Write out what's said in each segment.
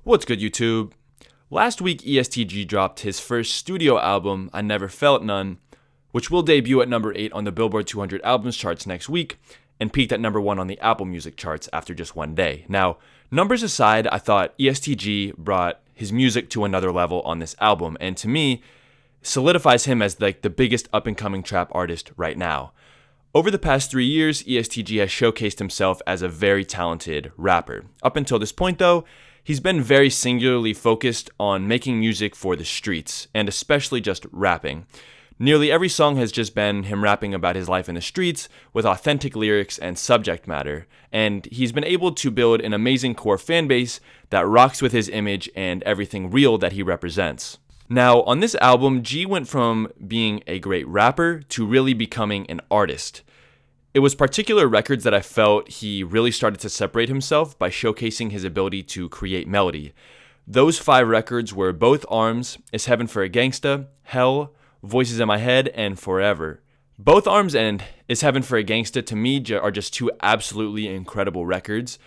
What's good, YouTube? Last week, ESTG dropped his first studio album, I Never Felt None, which will debut at number 8 on the Billboard 200 albums charts next week, and peaked at number 1 on the Apple Music charts after just one day. Now, numbers aside, I thought ESTG brought his music to another level on this album, and to me, solidifies him as the biggest up-and-coming trap artist right now. Over the past 3 years, ESTG has showcased himself as a very talented rapper. Up until this point, though, he's been very singularly focused on making music for the streets, and especially just rapping. Nearly every song has just been him rapping about his life in the streets with authentic lyrics and subject matter, and he's been able to build an amazing core fan base that rocks with his image and everything real that he represents. Now, on this album, G went from being a great rapper to really becoming an artist. It was particular records that I felt he really started to separate himself by showcasing his ability to create melody. Those 5 records were Both Arms, Is Heaven for a Gangsta, Hell, Voices in My Head, and Forever. Both Arms and Is Heaven for a Gangsta to me are just 2 absolutely incredible records,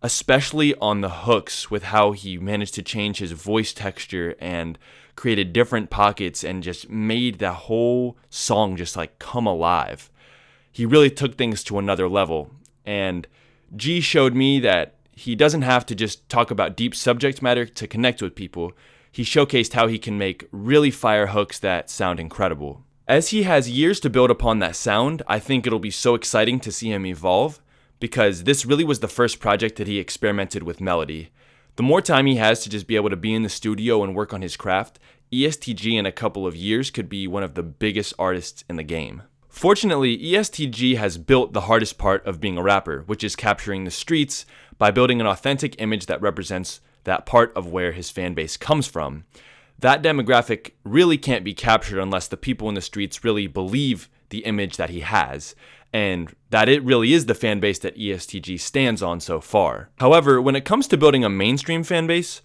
especially on the hooks with how he managed to change his voice texture and created different pockets and just made the whole song just come alive. He really took things to another level, and G showed me that he doesn't have to just talk about deep subject matter to connect with people. He showcased how he can make really fire hooks that sound incredible. As he has years to build upon that sound, I think it'll be so exciting to see him evolve, because this really was the first project that he experimented with melody. The more time he has to just be able to be in the studio and work on his craft, ESTG in a couple of years could be one of the biggest artists in the game. Fortunately, ESTG has built the hardest part of being a rapper, which is capturing the streets by building an authentic image that represents that part of where his fan base comes from. That demographic really can't be captured unless the people in the streets really believe the image that he has, and that it really is the fan base that ESTG stands on so far. However, when it comes to building a mainstream fan base,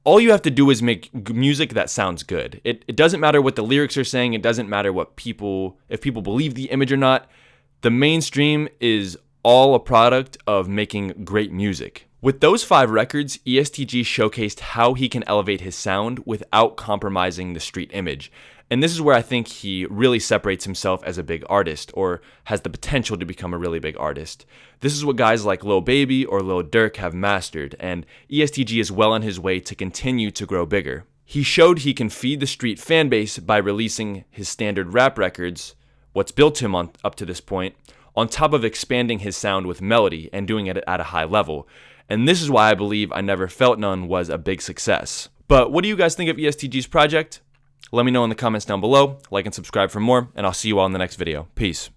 all you have to do is make music that sounds good. It doesn't matter what the lyrics are saying. It doesn't matter if people believe the image or not. The mainstream is all a product of making great music. With those 5 records, ESTG showcased how he can elevate his sound without compromising the street image. And this is where I think he really separates himself as a big artist, or has the potential to become a really big artist. This is what guys like Lil Baby or Lil Durk have mastered, and ESTG is well on his way to continue to grow bigger. He showed he can feed the street fan base by releasing his standard rap records, what's built him up to this point, on top of expanding his sound with melody and doing it at a high level. And this is why I believe I Never Felt None was a big success. But what do you guys think of ESTG's project? Let me know in the comments down below, like and subscribe for more, and I'll see you all in the next video. Peace.